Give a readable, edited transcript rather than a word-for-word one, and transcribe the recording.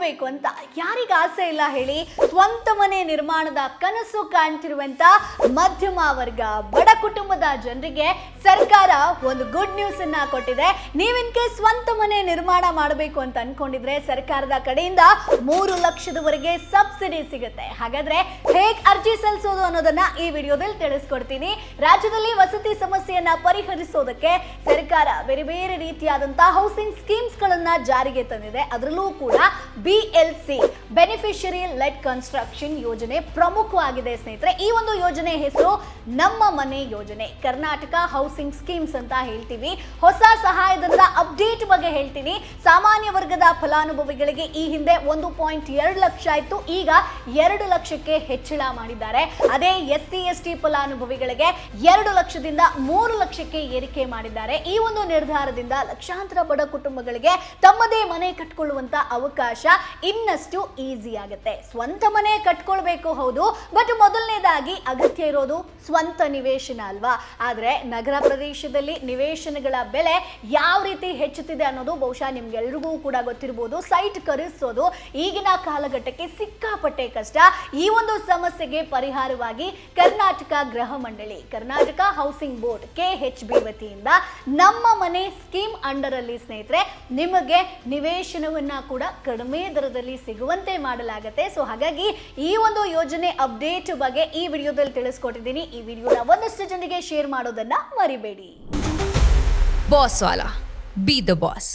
ಕೊಳ್ಳಬೇಕು ಅಂತ ಯಾರಿಗೆ ಆಸೆ ಇಲ್ಲ ಹೇಳಿ? ಸ್ವಂತ ಮನೆ ನಿರ್ಮಾಣದ ಕನಸು ಕಾಣ್ತಿರುವಂತ ಮಧ್ಯಮ ವರ್ಗ ಬಡ ಕುಟುಂಬದ ಜನರಿಗೆ ಸರ್ಕಾರ ಒಂದು ಗುಡ್ ನ್ಯೂಸ್ ಅನ್ನ ಕೊಟ್ಟಿದೆ. ನೀವಿನ್ಕೆ ಸ್ವಂತ ಮನೆ ನಿರ್ಮಾಣ ಮಾಡಬೇಕು ಅಂತ ಅನ್ಕೊಂಡಿದ್ರೆ ಸರ್ಕಾರದ ಕಡೆಯಿಂದ 3 ಲಕ್ಷದವರೆಗೆ ಸಬ್ಸಿಡಿ ಸಿಗುತ್ತೆ. ಹಾಗಾದ್ರೆ ಹೇಗ್ ಅರ್ಜಿ ಸಲ್ಲಿಸೋದು ಅನ್ನೋದನ್ನ ಈ ವಿಡಿಯೋದಲ್ಲಿ ತಿಳಿಸ್ಕೊಡ್ತೀನಿ. ರಾಜ್ಯದಲ್ಲಿ ವಸತಿ ಸಮಸ್ಯೆಯನ್ನ ಪರಿಹರಿಸೋದಕ್ಕೆ ಸರ್ಕಾರ ಬೇರೆ ಬೇರೆ ರೀತಿಯಾದಂತಹ ಹೌಸಿಂಗ್ ಸ್ಕೀಮ್ಸ್ ಗಳನ್ನ ಜಾರಿಗೆ ತಂದಿದೆ. ಅದರಲ್ಲೂ ಕೂಡ BLC ಬೆನಿಫಿಷಿಯರಿ ಲೆಡ್ ಕನ್ಸ್ಟ್ರಕ್ಷನ್ ಯೋಜನೆ ಪ್ರಮುಖವಾಗಿದೆ ಸ್ನೇಹಿತರೆ. ಈ ಒಂದು ಯೋಜನೆ ಹೆಸರು ನಮ್ಮ ಮನೆ ಯೋಜನೆ, ಕರ್ನಾಟಕ ಹೌಸಿಂಗ್ ಸ್ಕೀಮ್ಸ್ ಅಂತ ಹೇಳ್ತೀವಿ. ಹೊಸ ಸಹಾಯಧನದ ಅಪ್ಡೇಟ್ ಬಗ್ಗೆ ಹೇಳ್ತೀನಿ. ಸಾಮಾನ್ಯ ವರ್ಗದ ಫಲಾನುಭವಿಗಳಿಗೆ ಈ ಹಿಂದೆ 1.2 ಲಕ್ಷ ಇತ್ತು, ಈಗ 2 ಲಕ್ಷಕ್ಕೆ ಹೆಚ್ಚಳ ಮಾಡಿದ್ದಾರೆ. ಅದೇ SC ST ಫಲಾನುಭವಿಗಳಿಗೆ 2 ಲಕ್ಷದಿಂದ 3 ಲಕ್ಷಕ್ಕೆ ಏರಿಕೆ ಮಾಡಿದ್ದಾರೆ. ಈ ಒಂದು ನಿರ್ಧಾರದಿಂದ ಲಕ್ಷಾಂತರ ಬಡ ಕುಟುಂಬಗಳಿಗೆ ತಮ್ಮದೇ ಮನೆ ಕಟ್ಕೊಳ್ಳುವಂತ ಅವಕಾಶ ಇನ್ನಷ್ಟು ಈಸಿ ಆಗುತ್ತೆ. ಸ್ವಂತ ಮನೆ ಕಟ್ಕೊಳ್ಬೇಕು ಹೌದು, ಬಟ್ ಮೊದಲನೇದಾಗಿ ಅಗತ್ಯ ಇರೋದು ಸ್ವಂತ ನಿವೇಶನ ಅಲ್ವಾ? ಆದ್ರೆ ನಗರ ಪ್ರದೇಶದಲ್ಲಿ ನಿವೇಶನಗಳ ಬೆಲೆ ಯಾವ ರೀತಿ ಹೆಚ್ಚುತ್ತಿದೆ ಅನ್ನೋದು ಬಹುಶಃ ನಿಮ್ಗೆಲ್ರಿಗೂ ಕೂಡ ಗೊತ್ತಿರಬಹುದು. ಸೈಟ್ ಖರೀದಿಸೋದು ಈಗಿನ ಕಾಲಘಟ್ಟಕ್ಕೆ ಸಿಕ್ಕಾಪಟ್ಟೆ ಕಷ್ಟ. ಈ ಒಂದು ಸಮಸ್ಯೆಗೆ ಪರಿಹಾರವಾಗಿ ಕರ್ನಾಟಕ ಗೃಹ ಮಂಡಳಿ, ಕರ್ನಾಟಕ ಹೌಸಿಂಗ್ ಬೋರ್ಡ್ KHB ವತಿಯಿಂದ ನಮ್ಮ ಮನೆ ಸ್ಕೀಮ್ ಅಂಡರ್ ಅಲ್ಲಿ ಸ್ನೇಹಿತರೆ ನಿಮಗೆ ನಿವೇಶನವನ್ನ ಕೂಡ ಕಡಿಮೆ ದರದಲ್ಲಿ ಸಿಗುವಂತೆ ಮಾಡಲಾಗುತ್ತೆ. ಸೊ ಹಾಗಾಗಿ ಈ ಒಂದು ಯೋಜನೆ ಅಪ್ಡೇಟ್ ಬಗ್ಗೆ ಈ ವಿಡಿಯೋದಲ್ಲಿ ತಿಳಿಸ್ಕೊಟ್ಟಿದ್ದೀನಿ. ಈ ವಿಡಿಯೋನ ಒಂದಷ್ಟು ಜನರಿಗೆ ಶೇರ್ ಮಾಡೋದನ್ನ ಮರಿಬೇಡಿ. Boss Vala, B the boss.